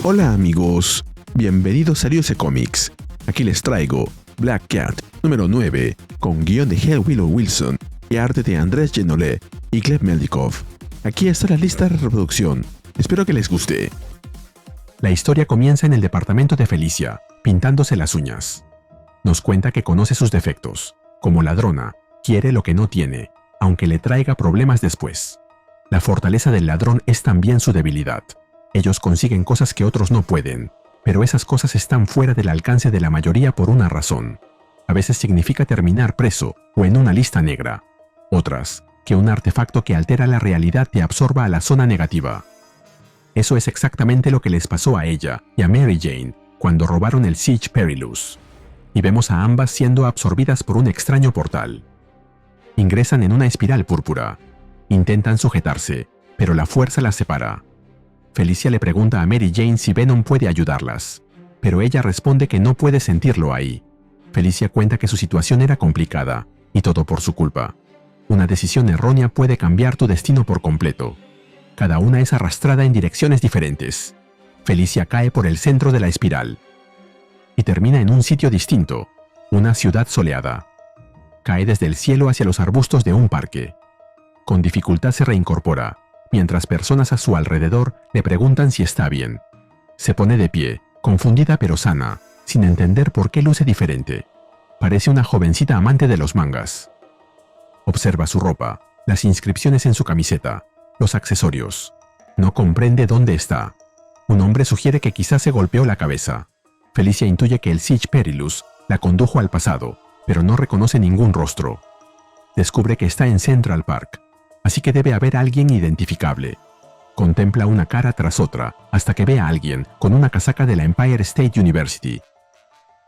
Hola amigos, bienvenidos a Riose Comics. Aquí les traigo Black Cat número 9, con guión de Hale Willow Wilson y arte de Andrés Genolé y Gleb Meldikov. Aquí está la lista de reproducción, espero que les guste. La historia comienza en el departamento de Felicia, pintándose las uñas. Nos cuenta que conoce sus defectos. Como ladrona, quiere lo que no tiene, aunque le traiga problemas después. La fortaleza del ladrón es también su debilidad. Ellos consiguen cosas que otros no pueden, pero esas cosas están fuera del alcance de la mayoría por una razón. A veces significa terminar preso o en una lista negra. Otras, que un artefacto que altera la realidad te absorba a la zona negativa. Eso es exactamente lo que les pasó a ella y a Mary Jane cuando robaron el Siege Perilous. Y vemos a ambas siendo absorbidas por un extraño portal. Ingresan en una espiral púrpura. Intentan sujetarse, pero la fuerza las separa. Felicia le pregunta a Mary Jane si Venom puede ayudarlas, pero ella responde que no puede sentirlo ahí. Felicia cuenta que su situación era complicada, y todo por su culpa. Una decisión errónea puede cambiar tu destino por completo. Cada una es arrastrada en direcciones diferentes. Felicia cae por el centro de la espiral, y termina en un sitio distinto, una ciudad soleada. Cae desde el cielo hacia los arbustos de un parque. Con dificultad se reincorpora, mientras personas a su alrededor le preguntan si está bien. Se pone de pie, confundida pero sana, sin entender por qué luce diferente. Parece una jovencita amante de los mangas. Observa su ropa, las inscripciones en su camiseta, los accesorios. No comprende dónde está. Un hombre sugiere que quizás se golpeó la cabeza. Felicia intuye que el Siege Perilous la condujo al pasado, pero no reconoce ningún rostro. Descubre que está en Central Park, así que debe haber alguien identificable. Contempla una cara tras otra hasta que ve a alguien con una casaca de la Empire State University.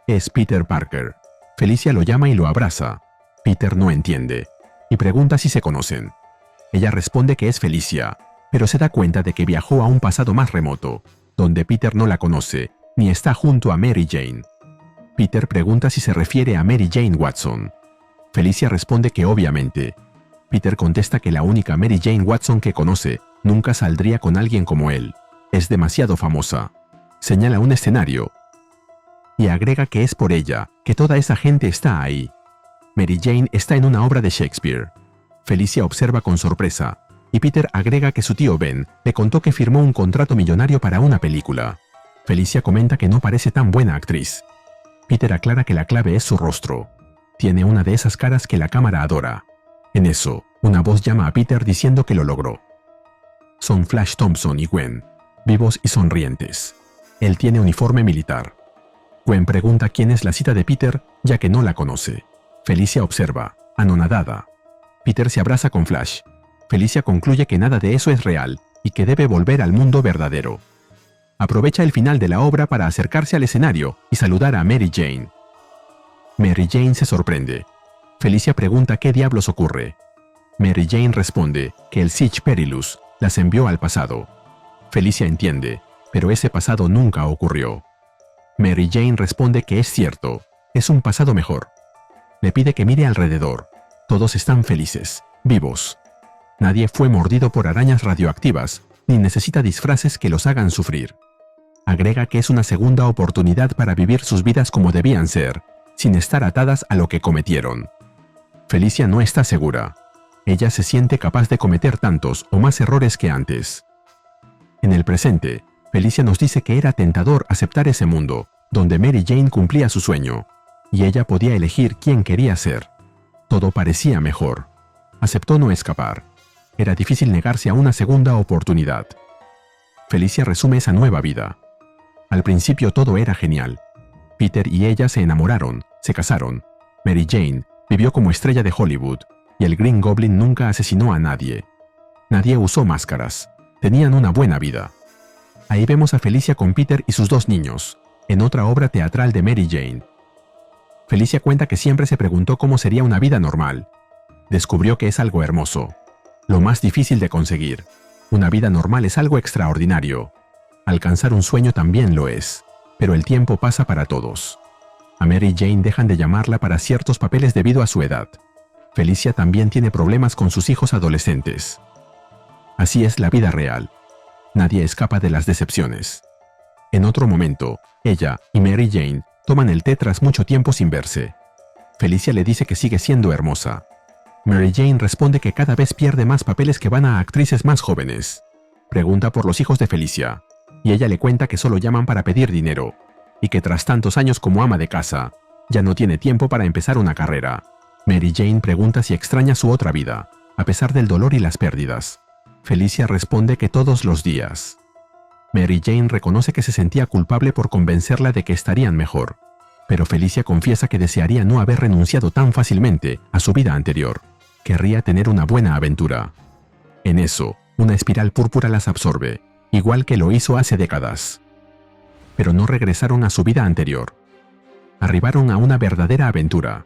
Es Peter Parker. Felicia lo llama y lo abraza. Peter no entiende y pregunta si se conocen. Ella responde que es Felicia, pero se da cuenta de que viajó a un pasado más remoto, donde Peter no la conoce ni está junto a Mary Jane. Peter pregunta si se refiere a Mary Jane Watson. Felicia responde que obviamente. Peter contesta que la única Mary Jane Watson que conoce nunca saldría con alguien como él. Es demasiado famosa. Señala un escenario y agrega que es por ella que toda esa gente está ahí. Mary Jane está en una obra de Shakespeare. Felicia observa con sorpresa y Peter agrega que su tío Ben le contó que firmó un contrato millonario para una película. Felicia comenta que no parece tan buena actriz. Peter aclara que la clave es su rostro. Tiene una de esas caras que la cámara adora. En eso, una voz llama a Peter diciendo que lo logró. Son Flash Thompson y Gwen, vivos y sonrientes. Él tiene uniforme militar. Gwen pregunta quién es la cita de Peter, ya que no la conoce. Felicia observa, anonadada. Peter se abraza con Flash. Felicia concluye que nada de eso es real y que debe volver al mundo verdadero. Aprovecha el final de la obra para acercarse al escenario y saludar a Mary Jane. Mary Jane se sorprende. Felicia pregunta qué diablos ocurre. Mary Jane responde que el Siege Perilous las envió al pasado. Felicia entiende, pero ese pasado nunca ocurrió. Mary Jane responde que es cierto, es un pasado mejor. Le pide que mire alrededor. Todos están felices, vivos. Nadie fue mordido por arañas radioactivas, ni necesita disfraces que los hagan sufrir. Agrega que es una segunda oportunidad para vivir sus vidas como debían ser, sin estar atadas a lo que cometieron. Felicia no está segura. Ella se siente capaz de cometer tantos o más errores que antes. En el presente, Felicia nos dice que era tentador aceptar ese mundo, donde Mary Jane cumplía su sueño, y ella podía elegir quién quería ser. Todo parecía mejor. Aceptó no escapar. Era difícil negarse a una segunda oportunidad. Felicia resume esa nueva vida. Al principio todo era genial. Peter y ella se enamoraron, se casaron. Mary Jane vivió como estrella de Hollywood, y el Green Goblin nunca asesinó a nadie. Nadie usó máscaras. Tenían una buena vida. Ahí vemos a Felicia con Peter y sus dos niños, en otra obra teatral de Mary Jane. Felicia cuenta que siempre se preguntó cómo sería una vida normal. Descubrió que es algo hermoso, lo más difícil de conseguir. Una vida normal es algo extraordinario. Alcanzar un sueño también lo es, pero el tiempo pasa para todos. A Mary Jane dejan de llamarla para ciertos papeles debido a su edad. Felicia también tiene problemas con sus hijos adolescentes. Así es la vida real. Nadie escapa de las decepciones. En otro momento, ella y Mary Jane toman el té tras mucho tiempo sin verse. Felicia le dice que sigue siendo hermosa. Mary Jane responde que cada vez pierde más papeles que van a actrices más jóvenes. Pregunta por los hijos de Felicia, y ella le cuenta que solo llaman para pedir dinero, y que tras tantos años como ama de casa, ya no tiene tiempo para empezar una carrera. Mary Jane pregunta si extraña su otra vida, a pesar del dolor y las pérdidas. Felicia responde que todos los días. Mary Jane reconoce que se sentía culpable por convencerla de que estarían mejor, pero Felicia confiesa que desearía no haber renunciado tan fácilmente a su vida anterior. Querría tener una buena aventura. En eso, una espiral púrpura las absorbe, igual que lo hizo hace décadas. Pero no regresaron a su vida anterior. Arribaron a una verdadera aventura,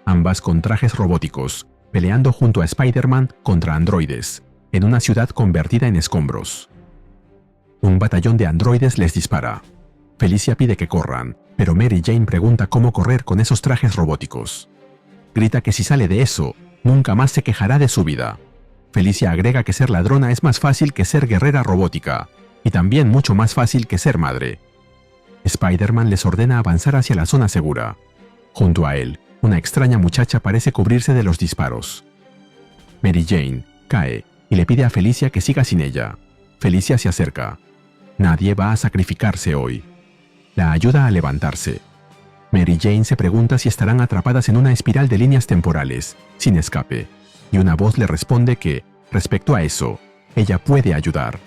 ambas con trajes robóticos, peleando junto a Spider-Man contra androides, en una ciudad convertida en escombros. Un batallón de androides les dispara. Felicia pide que corran, pero Mary Jane pregunta cómo correr con esos trajes robóticos. Grita que si sale de eso, nunca más se quejará de su vida. Felicia agrega que ser ladrona es más fácil que ser guerrera robótica, y también mucho más fácil que ser madre. Spider-Man les ordena avanzar hacia la zona segura. Junto a él, una extraña muchacha parece cubrirse de los disparos. Mary Jane cae y le pide a Felicia que siga sin ella. Felicia se acerca. Nadie va a sacrificarse hoy. La ayuda a levantarse. Mary Jane se pregunta si estarán atrapadas en una espiral de líneas temporales, sin escape, y una voz le responde que, respecto a eso, ella puede ayudar.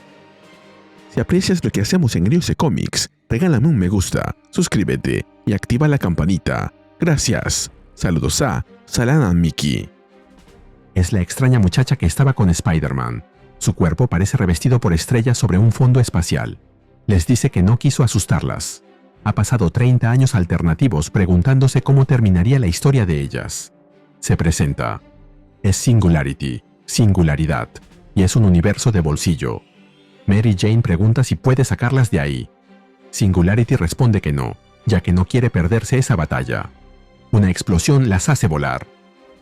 Si aprecias lo que hacemos en Ryuse Comics, regálame un me gusta, suscríbete y activa la campanita. Gracias. Saludos a Salana Miki. Es la extraña muchacha que estaba con Spider-Man. Su cuerpo parece revestido por estrellas sobre un fondo espacial. Les dice que no quiso asustarlas. Ha pasado 30 años alternativos preguntándose cómo terminaría la historia de ellas. Se presenta. Es Singularity, singularidad, y es un universo de bolsillo. Mary Jane pregunta si puede sacarlas de ahí. Singularity responde que no, ya que no quiere perderse esa batalla. Una explosión las hace volar.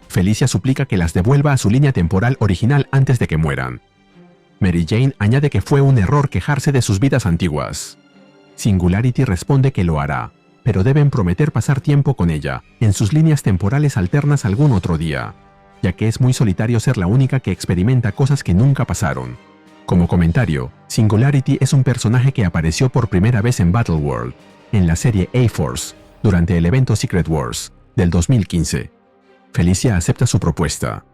Felicia suplica que las devuelva a su línea temporal original antes de que mueran. Mary Jane añade que fue un error quejarse de sus vidas antiguas. Singularity responde que lo hará, pero deben prometer pasar tiempo con ella, en sus líneas temporales alternas algún otro día, ya que es muy solitario ser la única que experimenta cosas que nunca pasaron. Como comentario, Singularity es un personaje que apareció por primera vez en Battleworld, en la serie A-Force, durante el evento Secret Wars, del 2015. Felicia acepta su propuesta.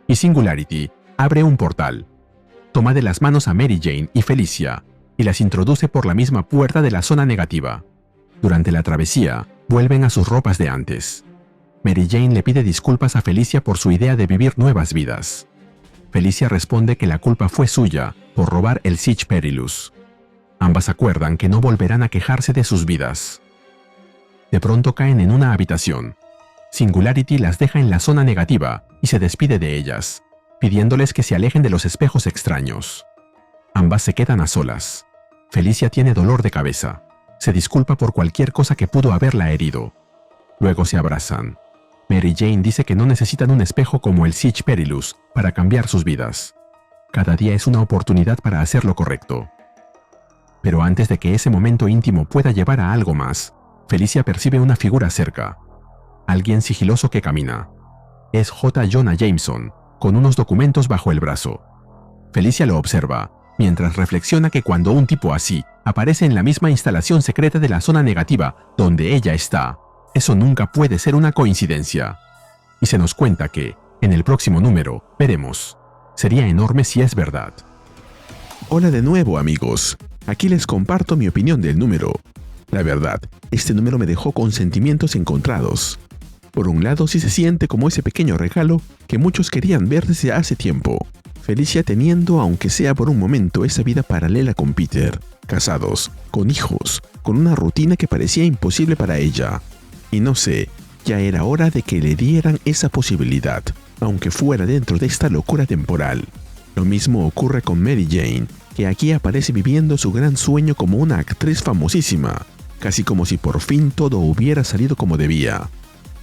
Y Singularity abre un portal. Toma de las manos a Mary Jane y Felicia, y las introduce por la misma puerta de la zona negativa. Durante la travesía, vuelven a sus ropas de antes. Mary Jane le pide disculpas a Felicia por su idea de vivir nuevas vidas. Felicia responde que la culpa fue suya por robar el Siege Perilous. Ambas acuerdan que no volverán a quejarse de sus vidas. De pronto caen en una habitación. Singularity las deja en la zona negativa y se despide de ellas, pidiéndoles que se alejen de los espejos extraños. Ambas se quedan a solas. Felicia tiene dolor de cabeza. Se disculpa por cualquier cosa que pudo haberla herido. Luego se abrazan. Mary Jane dice que no necesitan un espejo como el Siege Perilous para cambiar sus vidas. Cada día es una oportunidad para hacer lo correcto. Pero antes de que ese momento íntimo pueda llevar a algo más, Felicia percibe una figura cerca. Alguien sigiloso que camina. Es J. Jonah Jameson, con unos documentos bajo el brazo. Felicia lo observa, mientras reflexiona que cuando un tipo así aparece en la misma instalación secreta de la zona negativa donde ella está, eso nunca puede ser una coincidencia. Y se nos cuenta que, en el próximo número, veremos. Sería enorme si es verdad. Hola de nuevo, amigos. Aquí les comparto mi opinión del número. La verdad, este número me dejó con sentimientos encontrados. Por un lado, sí se siente como ese pequeño regalo que muchos querían ver desde hace tiempo. Felicia teniendo, aunque sea por un momento, esa vida paralela con Peter. Casados, con hijos, con una rutina que parecía imposible para ella. Y no sé, ya era hora de que le dieran esa posibilidad, aunque fuera dentro de esta locura temporal. Lo mismo ocurre con Mary Jane, que aquí aparece viviendo su gran sueño como una actriz famosísima, casi como si por fin todo hubiera salido como debía.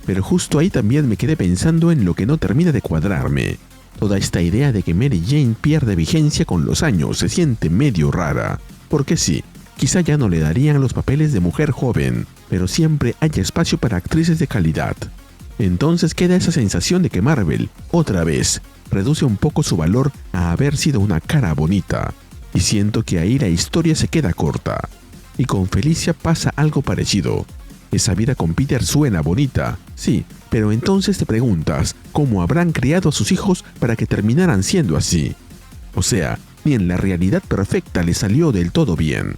Pero justo ahí también me quedé pensando en lo que no termina de cuadrarme. Toda esta idea de que Mary Jane pierde vigencia con los años se siente medio rara, porque sí, quizá ya no le darían los papeles de mujer joven, pero siempre hay espacio para actrices de calidad. Entonces queda esa sensación de que Marvel, otra vez, reduce un poco su valor a haber sido una cara bonita, y siento que ahí la historia se queda corta. Y con Felicia pasa algo parecido. Esa vida con Peter suena bonita, sí, pero entonces te preguntas cómo habrán criado a sus hijos para que terminaran siendo así. O sea, ni en la realidad perfecta le salió del todo bien.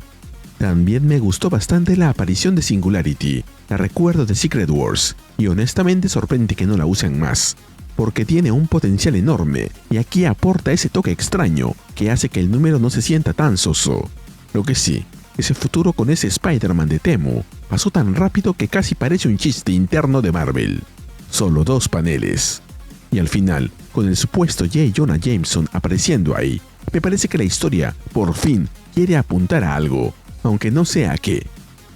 También me gustó bastante la aparición de Singularity, la recuerdo de Secret Wars, y honestamente sorprende que no la usen más, porque tiene un potencial enorme, y aquí aporta ese toque extraño que hace que el número no se sienta tan soso. Lo que sí, ese futuro con ese Spider-Man de Temu pasó tan rápido que casi parece un chiste interno de Marvel. Solo 2 paneles. Y al final, con el supuesto J. Jonah Jameson apareciendo ahí, me parece que la historia, por fin, quiere apuntar a algo, aunque no sé a qué.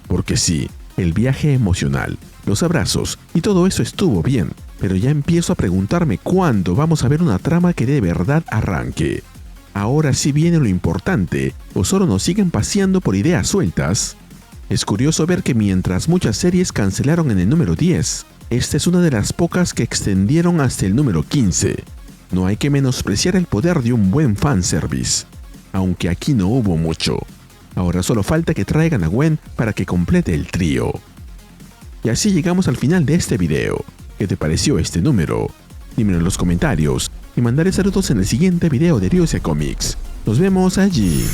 Porque sí, el viaje emocional, los abrazos y todo eso estuvo bien, pero ya empiezo a preguntarme cuándo vamos a ver una trama que de verdad arranque. Ahora sí viene lo importante, o solo nos siguen paseando por ideas sueltas. Es curioso ver que mientras muchas series cancelaron en el número 10, esta es una de las pocas que extendieron hasta el número 15. No hay que menospreciar el poder de un buen fanservice, aunque aquí no hubo mucho. Ahora solo falta que traigan a Gwen para que complete el trío. Y así llegamos al final de este video. ¿Qué te pareció este número? Dímelo en los comentarios y mandaré saludos en el siguiente video de Ryusei Comics. Nos vemos allí.